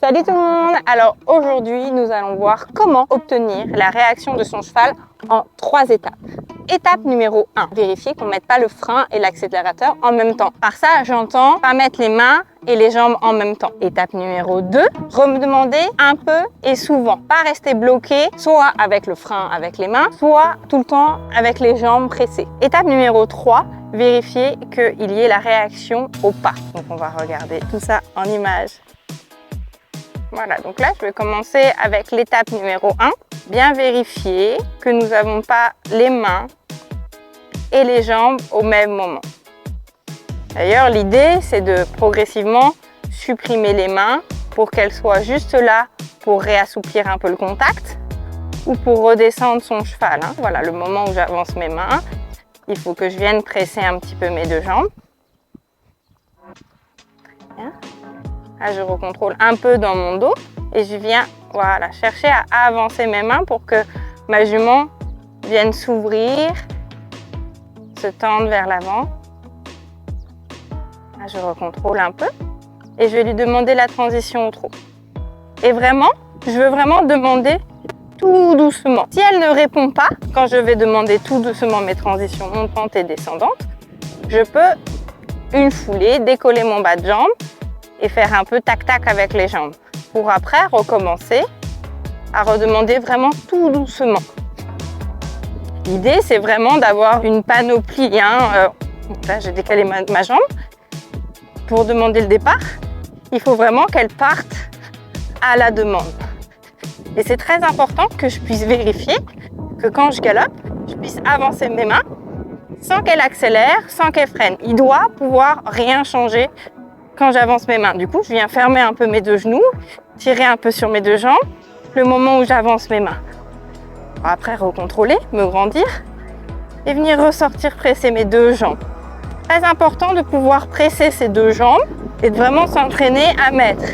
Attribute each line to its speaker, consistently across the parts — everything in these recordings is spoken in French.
Speaker 1: Salut tout le monde! Alors aujourd'hui, nous allons voir comment obtenir la réaction de son cheval en 3 étapes. Étape numéro 1, vérifier qu'on ne mette pas le frein et l'accélérateur en même temps. Par ça, j'entends pas mettre les mains et les jambes en même temps. Étape numéro 2, redemander un peu et souvent. Pas rester bloqué, soit avec le frein avec les mains, soit tout le temps avec les jambes pressées. Étape numéro 3, vérifier qu'il y ait la réaction au pas. Donc on va regarder tout ça en images. Voilà, donc là, je vais commencer avec l'étape numéro 1. Bien vérifier que nous n'avons pas les mains et les jambes au même moment. D'ailleurs, l'idée, c'est de progressivement supprimer les mains pour qu'elles soient juste là pour réassouplir un peu le contact ou pour redescendre son cheval. Voilà, le moment où j'avance mes mains, il faut que je vienne presser un petit peu mes 2 jambes. Bien. Là, je recontrôle un peu dans mon dos et je viens chercher à avancer mes mains pour que ma jument vienne s'ouvrir, se tendre vers l'avant. Là, je recontrôle un peu et je vais lui demander la transition au trot. Et vraiment, je veux vraiment demander tout doucement. Si elle ne répond pas, quand je vais demander tout doucement mes transitions montantes et descendantes, je peux, une foulée, décoller mon bas de jambe et faire un peu tac-tac avec les jambes. Pour après recommencer à redemander vraiment tout doucement. L'idée, c'est vraiment d'avoir une panoplie. Là, j'ai décalé ma jambe. Pour demander le départ, il faut vraiment qu'elle parte à la demande. Et c'est très important que je puisse vérifier que quand je galope, je puisse avancer mes mains sans qu'elle accélère, sans qu'elle freine. Il doit pouvoir rien changer quand j'avance mes mains. Du coup, je viens fermer un peu mes 2 genoux, tirer un peu sur mes 2 jambes, le moment où j'avance mes mains. Après, recontrôler, me grandir et venir ressortir presser mes 2 jambes. Très important de pouvoir presser ces 2 jambes et de vraiment s'entraîner à mettre.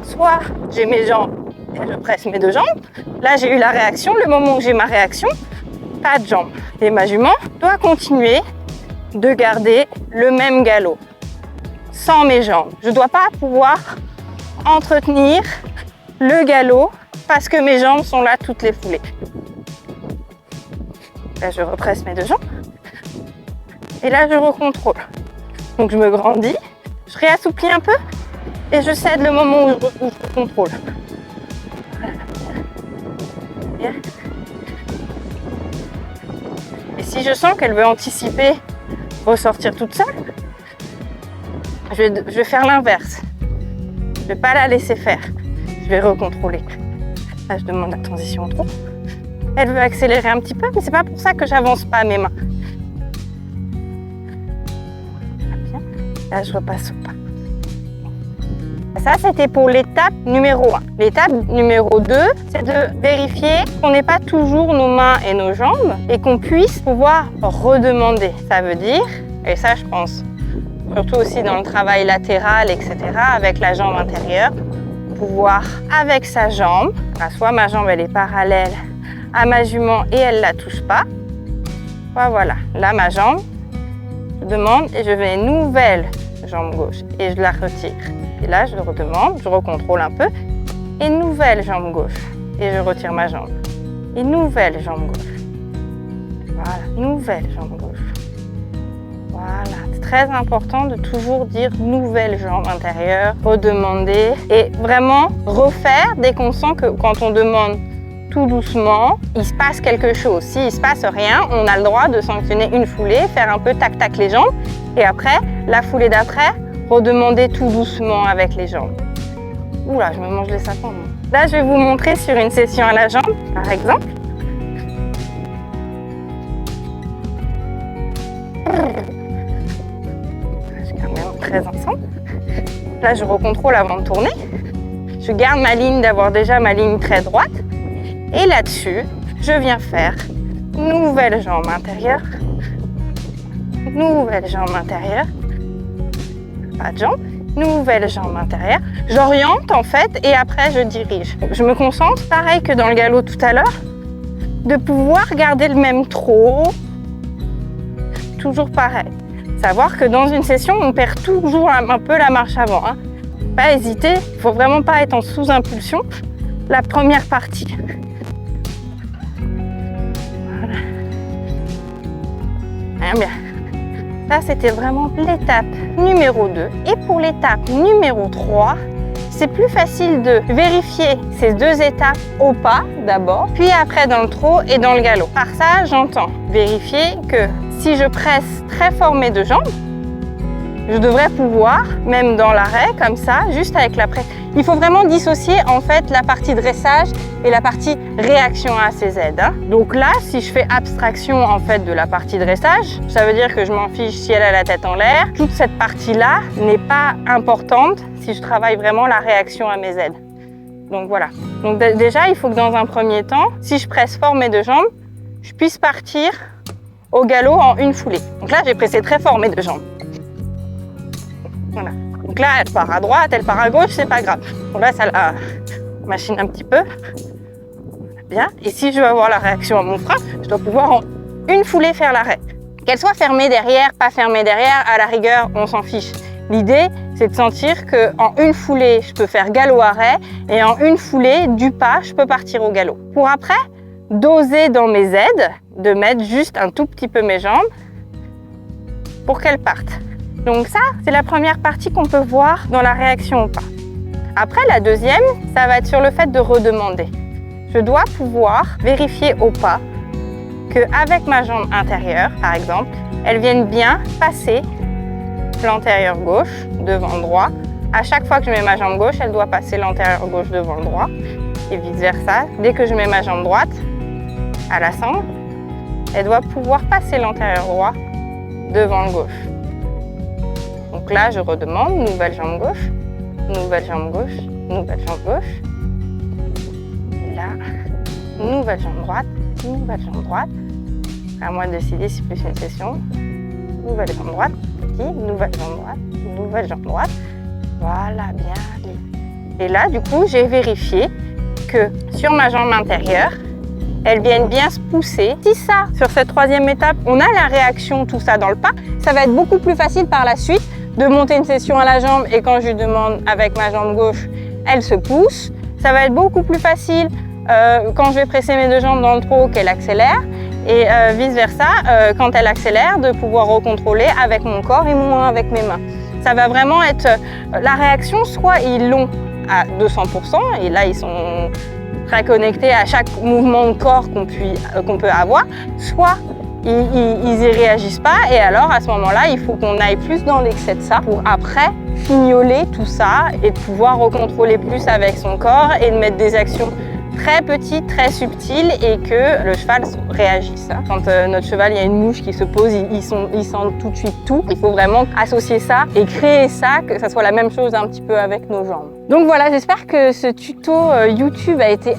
Speaker 1: Soit j'ai mes jambes et je presse mes 2 jambes. Là, j'ai eu la réaction. Le moment où j'ai ma réaction, pas de jambes. Et ma jument doit continuer de garder le même galop. Sans mes jambes. Je ne dois pas pouvoir entretenir le galop parce que mes jambes sont là toutes les foulées. Là, je represse mes 2 jambes. Et là, je recontrôle. Donc, je me grandis, je réassouplis un peu et je cède le moment où je contrôle. Bien. Et si je sens qu'elle veut anticiper, ressortir toute seule, je vais faire l'inverse. Je ne vais pas la laisser faire. Je vais recontrôler. Là, je demande la transition au trot. Elle veut accélérer un petit peu, mais c'est pas pour ça que j'avance pas mes mains. Bien. Là, je repasse au pas. Ça, c'était pour l'étape numéro 1. L'étape numéro 2, c'est de vérifier qu'on n'ait pas toujours nos mains et nos jambes et qu'on puisse pouvoir redemander. Ça veut dire, et ça, je pense, surtout aussi dans le travail latéral, etc., avec la jambe intérieure, pouvoir, avec sa jambe, soit ma jambe elle est parallèle à ma jument et elle ne la touche pas, voilà, là ma jambe, je demande et je vais nouvelle jambe gauche et je la retire. Et là je redemande, je recontrôle un peu, et nouvelle jambe gauche, et je retire ma jambe. Et nouvelle jambe gauche, voilà, nouvelle jambe gauche. Voilà, c'est très important de toujours dire nouvelle jambe intérieure, redemander et vraiment refaire dès qu'on sent que quand on demande tout doucement, il se passe quelque chose. S'il ne se passe rien, on a le droit de sanctionner une foulée, faire un peu tac-tac les jambes et après, la foulée d'après, redemander tout doucement avec les jambes. Oula, je me mange les sapins. Là, je vais vous montrer sur une session à la jambe, par exemple. Très ensemble. Là, je recontrôle avant de tourner. Je garde ma ligne d'avoir déjà ma ligne très droite. Et là-dessus, je viens faire nouvelle jambe intérieure. Nouvelle jambe intérieure. Pas de jambe. Nouvelle jambe intérieure. J'oriente en fait et après je dirige. Je me concentre, pareil que dans le galop tout à l'heure, de pouvoir garder le même trot. Toujours pareil. Savoir que dans une session, on perd toujours un peu la marche avant. pas hésiter, il faut vraiment pas être en sous-impulsion. La première partie. Voilà. Bien. Ça, c'était vraiment l'étape numéro 2. Et pour l'étape numéro 3, c'est plus facile de vérifier ces 2 étapes au pas d'abord, puis après dans le trot et dans le galop. Par ça, j'entends vérifier que si je presse très fort mes 2 jambes, je devrais pouvoir, même dans l'arrêt, comme ça, juste avec la presse. Il faut vraiment dissocier en fait la partie dressage et la partie réaction à ces aides. Donc là, si je fais abstraction en fait de la partie dressage, ça veut dire que je m'en fiche si elle a la tête en l'air. Toute cette partie-là n'est pas importante si je travaille vraiment la réaction à mes aides. Donc voilà. Donc déjà, il faut que dans un premier temps, si je presse fort mes 2 jambes, je puisse partir au galop en une foulée. Donc là, j'ai pressé très fort mes 2 jambes. Voilà. Donc là, elle part à droite, elle part à gauche, c'est pas grave. Donc là, ça la machine un petit peu. Bien. Et si je veux avoir la réaction à mon frein, je dois pouvoir en une foulée faire l'arrêt. Qu'elle soit fermée derrière, pas fermée derrière, à la rigueur, on s'en fiche. L'idée, c'est de sentir qu'en une foulée, je peux faire galop-arrêt et en une foulée, du pas, je peux partir au galop. Pour après, doser dans mes aides, de mettre juste un tout petit peu mes jambes pour qu'elles partent. Donc ça, c'est la première partie qu'on peut voir dans la réaction au pas. Après, la deuxième, ça va être sur le fait de redemander. Je dois pouvoir vérifier au pas qu'avec ma jambe intérieure, par exemple, elle vienne bien passer l'antérieur gauche devant le droit. À chaque fois que je mets ma jambe gauche, elle doit passer l'antérieur gauche devant le droit et vice-versa. Dès que je mets ma jambe droite à la sangle, elle doit pouvoir passer l'antérieur droit devant le gauche. Donc là, je redemande, nouvelle jambe gauche, nouvelle jambe gauche, nouvelle jambe gauche. Et là, nouvelle jambe droite, nouvelle jambe droite. À moi de décider si plus une session. Nouvelle jambe droite, petit, nouvelle jambe droite, nouvelle jambe droite. Voilà, bien. Et là, du coup, j'ai vérifié que sur ma jambe intérieure, elles viennent bien se pousser. Si ça, sur cette troisième étape, on a la réaction, tout ça dans le pas, ça va être beaucoup plus facile par la suite de monter une session à la jambe et quand je lui demande avec ma jambe gauche, elle se pousse. Ça va être beaucoup plus facile quand je vais presser mes 2 jambes dans le trot qu'elle accélère et vice versa, quand elle accélère, de pouvoir recontrôler avec mon corps et moins avec mes mains. Ça va vraiment être la réaction, soit ils l'ont à 200% et là ils sont très connectés à chaque mouvement de corps qu'on peut avoir, soit ils y réagissent pas et alors à ce moment-là, il faut qu'on aille plus dans l'excès de ça pour après fignoler tout ça et de pouvoir recontrôler plus avec son corps et de mettre des actions très petites, très subtiles et que le cheval réagisse. Quand notre cheval, il y a une mouche qui se pose, il sent tout de suite tout. Il faut vraiment associer ça et créer ça, que ça soit la même chose un petit peu avec nos jambes. Donc voilà, j'espère que ce tuto YouTube a été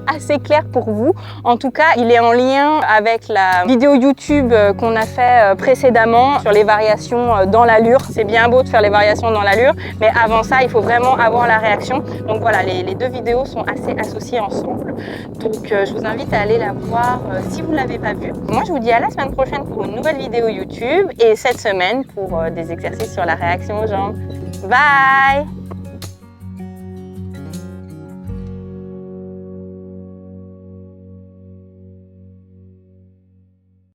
Speaker 1: assez clair pour vous. En tout cas, il est en lien avec la vidéo YouTube qu'on a fait précédemment sur les variations dans l'allure. C'est bien beau de faire les variations dans l'allure, mais avant ça, il faut vraiment avoir la réaction. Donc voilà, les 2 vidéos sont assez associées ensemble. Donc je vous invite à aller la voir si vous ne l'avez pas vue. Moi, je vous dis à la semaine prochaine pour une nouvelle vidéo YouTube et cette semaine pour des exercices sur la réaction aux jambes. Bye!